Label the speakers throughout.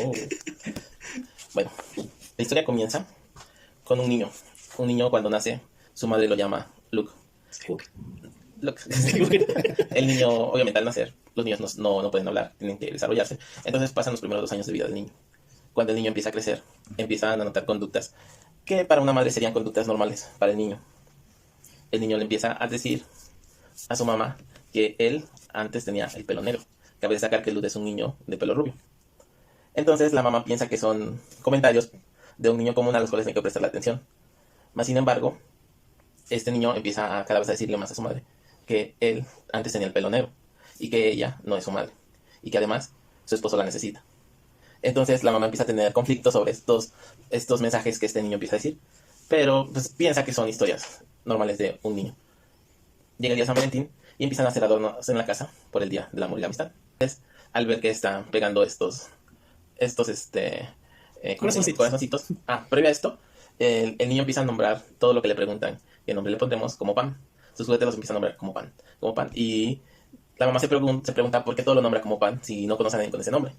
Speaker 1: Oh. Bueno, la historia comienza con un niño. Un niño cuando nace, su madre lo llama Luke. Luke. El niño, obviamente al nacer, los niños no pueden hablar, tienen que desarrollarse. Entonces pasan los primeros 2 años de vida del niño. Cuando el niño empieza a crecer, empiezan a notar conductas que para una madre serían conductas normales para el niño. El niño le empieza a decir a su mamá que él antes tenía el pelo negro. Cabe destacar que Luke es un niño de pelo rubio. Entonces la mamá piensa que son comentarios de un niño común a los cuales hay que prestarle atención. Mas sin embargo, este niño empieza a cada vez a decirle más a su madre que él antes tenía el pelo negro y que ella no es su madre y que además su esposo la necesita. Entonces la mamá empieza a tener conflictos sobre estos mensajes que este niño empieza a decir, pero pues piensa que son historias normales de un niño. Llega el día de San Valentín y empiezan a hacer adornos en la casa por el día del amor y la amistad. Entonces, al ver que están pegando estos corazoncitos. Previo a esto, el niño empieza a nombrar todo lo que le preguntan. ¿Qué nombre le pondremos? Como pan. Sus juguetes los empiezan a nombrar como pan. Y la mamá se pregunta por qué todo lo nombra como pan si no conoce a nadie con ese nombre.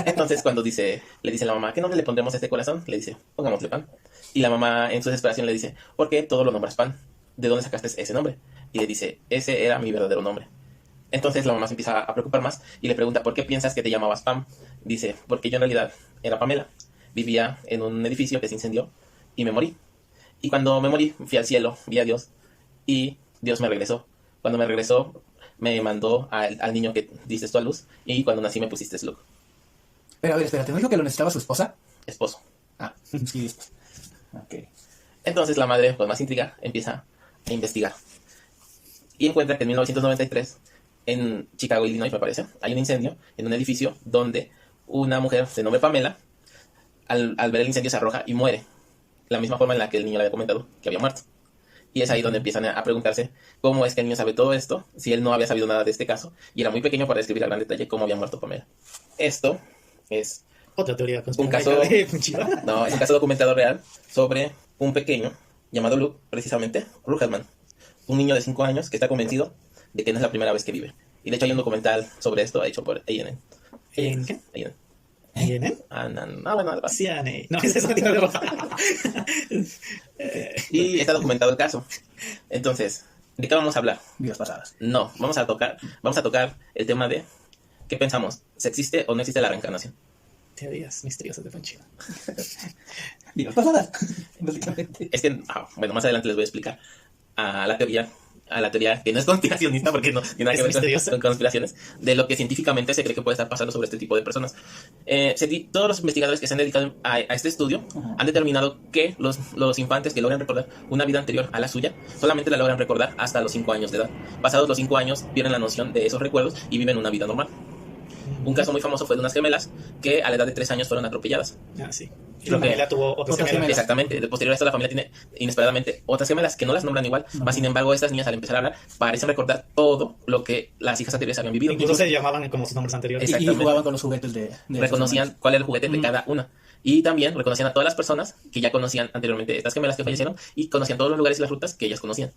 Speaker 1: Entonces cuando le dice la mamá, ¿qué nombre le pondremos a este corazón? Le dice, pongámosle pan. Y la mamá en su desesperación le dice, ¿por qué todo lo nombras pan? ¿De dónde sacaste ese nombre? Y le dice, ese era mi verdadero nombre. Entonces la mamá se empieza a preocupar más y le pregunta, ¿por qué piensas que te llamabas Pam? Dice, porque yo en realidad era Pamela. Vivía en un edificio que se incendió y me morí. Y cuando me morí, fui al cielo, vi a Dios y Dios me regresó. Cuando me regresó, me mandó al niño que diste tú a luz y cuando nací me pusiste Luke.
Speaker 2: Pero a ver, espérate, ¿no dijo que lo necesitaba su esposa?
Speaker 1: Esposo.
Speaker 2: Sí, esposa. Ok.
Speaker 1: Entonces la madre, con más intriga, empieza a investigar. Y encuentra que en 1993, en Chicago, Illinois, me parece, hay un incendio en un edificio donde una mujer de nombre Pamela, al ver el incendio se arroja y muere. La misma forma en la que el niño le había comentado que había muerto. Y es ahí donde empiezan a preguntarse cómo es que el niño sabe todo esto, si él no había sabido nada de este caso, y era muy pequeño para describir a gran detalle cómo había muerto Pamela. Esto es
Speaker 3: otra teoría
Speaker 1: un caso, no, es un caso documentado real sobre un pequeño llamado Luke, precisamente, Rugelman. Un niño de 5 años que está convencido de que no es la primera vez que vive. Y de hecho hay un documental sobre esto hecho por A&N.
Speaker 3: ¿En qué?
Speaker 1: A&N. Bueno, algo así.
Speaker 3: No, es eso.
Speaker 1: Y está documentado el caso. Entonces, ¿de qué vamos a hablar?
Speaker 2: Vidas pasadas.
Speaker 1: No, vamos a tocar el tema de ¿qué pensamos? ¿Se existe o no existe la reencarnación?
Speaker 3: Teorías misteriosas de Panchito.
Speaker 2: Vidas pasadas, básicamente.
Speaker 1: Es que, bueno, más adelante les voy a explicar a la teoría que no es conspiracionista porque no tiene nada que ver con conspiraciones, de lo que científicamente se cree que puede estar pasando sobre este tipo de personas. Todos los investigadores que se han dedicado a este estudio han determinado que los infantes que logran recordar una vida anterior a la suya solamente la logran recordar hasta los 5 años de edad. Pasados los 5 años pierden la noción de esos recuerdos y viven una vida normal. Un caso muy famoso fue de unas gemelas que a la edad de 3 años fueron atropelladas.
Speaker 3: Sí. Y la familia tuvo otras gemelas.
Speaker 1: Exactamente. De posterior a esto, la familia tiene inesperadamente otras gemelas que no las nombran igual. Más sin embargo, estas niñas al empezar a hablar parecen recordar todo lo que las hijas anteriores habían vivido.
Speaker 3: Incluso se llamaban como sus nombres anteriores.
Speaker 2: Y jugaban con los juguetes de
Speaker 1: reconocían cuál era el juguete de cada una. Y también reconocían a todas las personas que ya conocían anteriormente estas gemelas que fallecieron y conocían todos los lugares y las rutas que ellas conocían.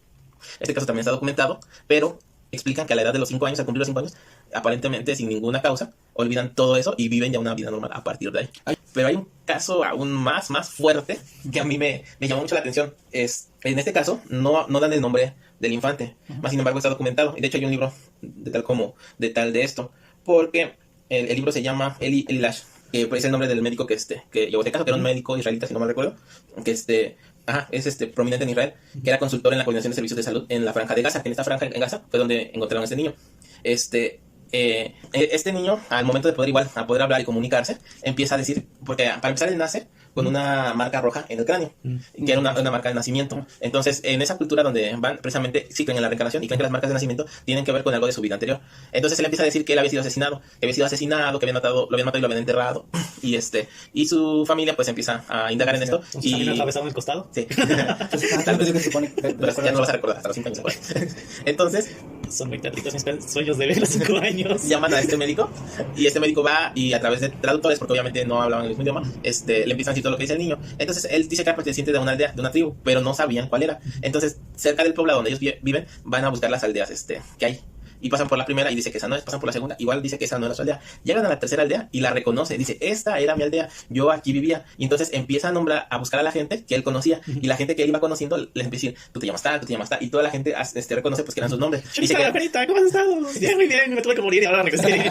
Speaker 1: Este caso también está documentado, pero explican que a la edad de los 5 años, al cumplir los 5 años, aparentemente sin ninguna causa, olvidan todo eso y viven ya una vida normal a partir de ahí. Pero hay un caso aún más fuerte que a mí me llamó mucho la atención. En este caso, no dan el nombre del infante, más sin embargo está documentado. Y de hecho hay un libro de esto, porque el libro se llama Eli Lash, que es el nombre del médico que llevó este caso, que era un médico israelita, si no mal recuerdo, que es prominente en Israel, que era consultor en la coordinación de servicios de salud en la franja de Gaza, que en esta franja en Gaza fue donde encontraron a este niño. Este niño, al momento de poder hablar y comunicarse, empieza a decir, porque para empezar él nace con una marca roja en el cráneo, que era una marca de nacimiento. Entonces, en esa cultura donde van, precisamente, sí creen en la reencarnación y creen que las marcas de nacimiento tienen que ver con algo de su vida anterior. Entonces, él empieza a decir que él había sido asesinado, que lo habían matado y lo habían enterrado. Y su familia, pues, empieza a indagar en esto.
Speaker 3: ¿Y también atravesado en el costado?
Speaker 1: Sí. Tal vez que se supone, pero ya no lo vas a recordar hasta los 5 años. Entonces,
Speaker 3: son muy tétricos mis sueños de ver a los 5 años.
Speaker 1: Llaman a este médico y este médico va y a través de traductores, porque obviamente no hablaban el mismo idioma, le empiezan a decir todo lo que dice el niño. Entonces él dice que era perteneciente de una aldea, de una tribu, pero no sabían cuál era. Entonces cerca del poblado donde ellos viven van a buscar las aldeas que hay. y pasan por la primera y dice que esa no es, pasan por la segunda, igual dice que esa no era su aldea. Llegan a la tercera aldea y la reconoce, dice, esta era mi aldea, yo aquí vivía. Y entonces empieza a nombrar, a buscar a la gente que él conocía, y la gente que él iba conociendo les empieza a decir, tú te llamas tal, tú te llamas tal, y toda la gente reconoce pues que eran sus nombres. Y se, quedan,
Speaker 3: ¿Cómo has estado? Bien, muy bien, me tuve que morir y ahora regresé.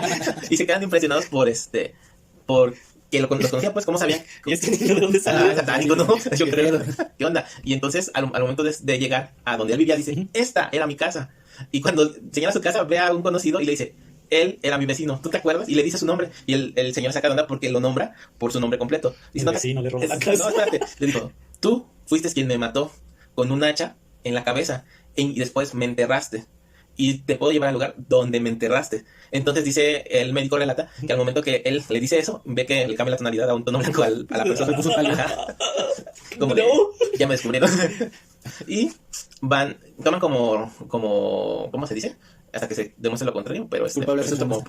Speaker 1: y se quedan impresionados por que los conocía, pues, ¿cómo sabían?
Speaker 3: ¿Y este niño de dónde salió?
Speaker 1: Satánico, ¿no? Yo creo. ¿Qué onda? Y entonces, al momento de llegar a donde él vivía, dice, esta era mi casa. Y cuando señala su casa, ve a un conocido y le dice, él era mi vecino, ¿tú te acuerdas? Y le dice su nombre. Y el señor saca de onda porque lo nombra por su nombre completo. Dice,
Speaker 3: El vecino le robó la casa.
Speaker 1: No, espérate. Le dijo, tú fuiste quien me mató con un hacha en la cabeza y después me enterraste. Y te puedo llevar al lugar donde me enterraste. Entonces dice, el médico relata que al momento que él le dice eso, ve que le cambia la tonalidad a un tono blanco a la persona. Como de, ya me descubrieron. Y toman como, ¿cómo se dice? Hasta que se demuestre lo contrario, pero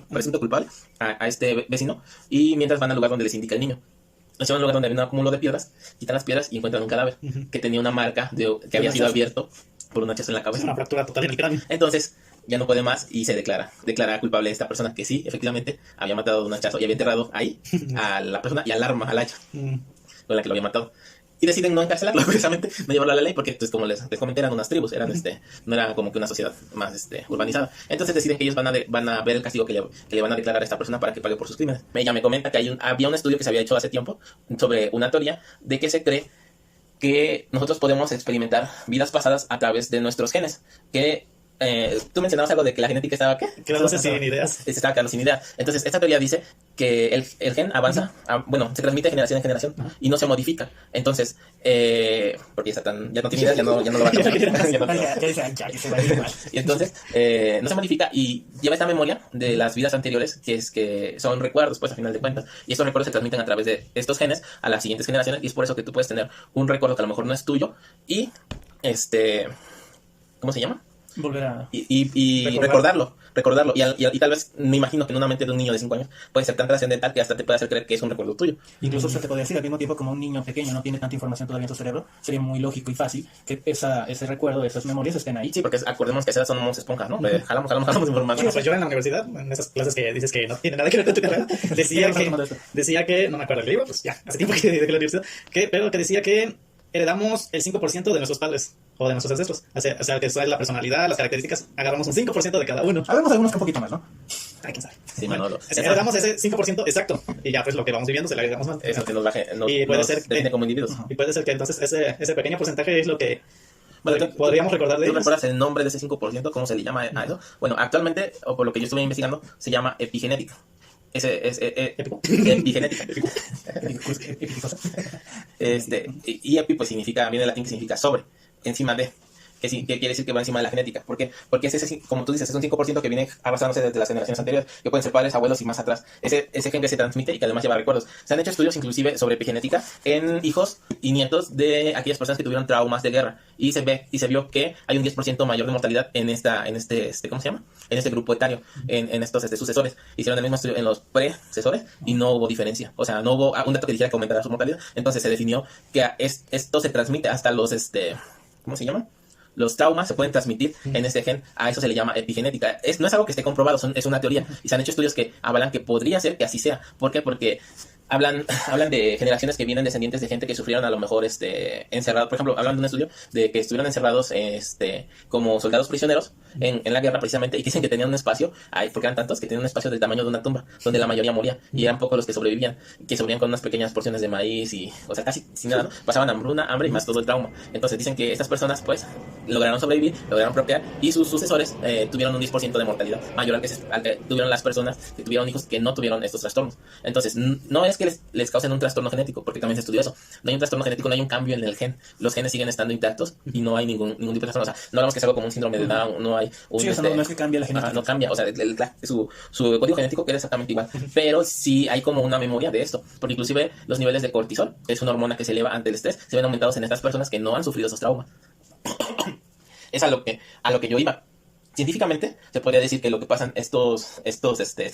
Speaker 1: presunto culpable a este vecino. Y mientras van al lugar donde les indica el niño. Nos llevan a un lugar donde había un acúmulo de piedras, quitan las piedras y encuentran un cadáver que tenía una marca que había sido abierto por un hachazo en la cabeza.
Speaker 3: Una fractura total en el cráneo.
Speaker 1: Entonces, ya no puede más y se declara culpable esta persona que sí, efectivamente, había matado de un hachazo y había enterrado ahí a la persona y al hacha con la que lo había matado. Y deciden no encarcelarlo, precisamente, no llevarlo a la ley, porque, pues, como les comenté, eran unas tribus, no era como que una sociedad más urbanizada. Entonces deciden que ellos van a ver el castigo que le van a declarar a esta persona para que pague por sus crímenes. Ella me comenta que había un estudio que se había hecho hace tiempo sobre una teoría de que se cree que nosotros podemos experimentar vidas pasadas a través de nuestros genes, que tú mencionabas algo de que la genética estaba, ¿qué?
Speaker 3: Quedándose sin ideas.
Speaker 1: Se estaba quedando sin ideas. Entonces, esta teoría dice que el gen avanza, se transmite de generación en generación y no se modifica. Entonces, porque ya no tiene ideas, ya no lo va a tomar. Y entonces, no se modifica y lleva esta memoria de las vidas anteriores, que son recuerdos, pues, a final de cuentas. Y estos recuerdos se transmiten a través de estos genes a las siguientes generaciones y es por eso que tú puedes tener un recuerdo que a lo mejor no es tuyo y, ¿cómo se llama?
Speaker 2: Volver a...
Speaker 1: Y recordarlo. Y tal vez, me imagino que en una mente de un niño de 5 años puede ser tan trascendental que hasta te puede hacer creer que es un recuerdo tuyo.
Speaker 2: Incluso se te podría decir, al mismo tiempo, como un niño pequeño no tiene tanta información todavía en su cerebro, sería muy lógico y fácil que ese recuerdo, esas memorias estén ahí.
Speaker 1: Sí, porque acordemos que somos esponjas, ¿no? Jalamos información.
Speaker 3: Bueno, pues yo en la universidad, en esas clases que dices que no tiene nada que ver con tu carrera, decía que, no me acuerdo el libro, pues ya, hace tiempo que dejé la universidad, pero que decía que heredamos el 5% de nuestros padres o de nuestros ancestros. O sea, que eso es la personalidad, las características, agarramos un 5% de cada uno.
Speaker 2: Hablamos algunos que un poquito más, ¿no?
Speaker 3: Ay, quién sabe.
Speaker 1: Sí, Manolo.
Speaker 3: Heredamos ese 5% exacto. Y ya, pues lo que vamos viviendo se le agregamos más.
Speaker 1: Eso que nos define como individuos.
Speaker 3: Y puede ser que entonces ese pequeño porcentaje es lo que
Speaker 1: bueno,
Speaker 3: podríamos recordar de ellos.
Speaker 1: ¿Tú recuerdas el nombre de ese 5%? ¿Cómo se le llama a eso? Bueno, actualmente, o por lo que yo estuve investigando, se llama epigenética. Epigenética. Y epi pues viene del latín que significa sobre, encima de, que quiere decir que va encima de la genética. ¿Por qué? Porque como tú dices, es un 5% que viene arrastrándose desde las generaciones anteriores, que pueden ser padres, abuelos y más atrás. Ese gen que se transmite y que además lleva recuerdos. Se han hecho estudios inclusive sobre epigenética en hijos y nietos de aquellas personas que tuvieron traumas de guerra. Y se vio que hay un 10% mayor de mortalidad en ¿cómo se llama? En este grupo etario, en estos sucesores. Hicieron el mismo estudio en los predecesores y no hubo diferencia. O sea, no hubo un dato que dijera que aumentara su mortalidad. Entonces se definió que esto se transmite hasta los, ¿cómo se llama? Los traumas se pueden transmitir en este gen, a eso se le llama epigenética. No es algo que esté comprobado, es una teoría. Y se han hecho estudios que avalan que podría ser que así sea. ¿Por qué? Porque hablan de generaciones que vienen descendientes de gente que sufrieron a lo mejor encerrados. Por ejemplo, hablan de un estudio de que estuvieron encerrados como soldados prisioneros en la guerra precisamente, y dicen que tenían un espacio, porque eran tantos que tenían un espacio del tamaño de una tumba, donde la mayoría moría, y eran pocos los que sobrevivían con unas pequeñas porciones de maíz y, o sea, casi sin nada, ¿no? Pasaban hambre y más todo el trauma. Entonces dicen que estas personas pues lograron sobrevivir, lograron procrear, y sus sucesores tuvieron un 10% de mortalidad mayor al que tuvieron las personas que tuvieron hijos que no tuvieron estos trastornos. Entonces no es que les causen un trastorno genético, porque también se estudió eso. No hay un trastorno genético, no hay un cambio en el gen. Los genes siguen estando intactos y no hay ningún tipo de trastorno. O sea, no hablamos que es algo como un síndrome de Down, no hay un...
Speaker 2: Sí, no es que cambie la genética.
Speaker 1: No cambia, o sea, su código genético queda exactamente igual. Pero sí hay como una memoria de esto, porque inclusive los niveles de cortisol, que es una hormona que se eleva ante el estrés, se ven aumentados en estas personas que no han sufrido esos traumas. Es a lo que yo iba. Científicamente se podría decir que lo que pasan estas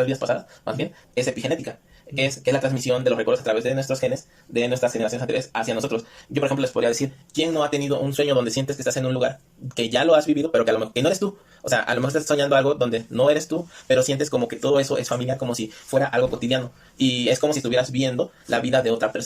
Speaker 1: vidas pasadas, más bien, es epigenética. que es la transmisión de los recuerdos a través de nuestros genes, de nuestras generaciones anteriores hacia nosotros. Yo, por ejemplo, les podría decir, ¿quién no ha tenido un sueño donde sientes que estás en un lugar que ya lo has vivido, pero que a lo mejor que no eres tú? O sea, a lo mejor estás soñando algo donde no eres tú, pero sientes como que todo eso es familiar, como si fuera algo cotidiano. Y es como si estuvieras viendo la vida de otra persona.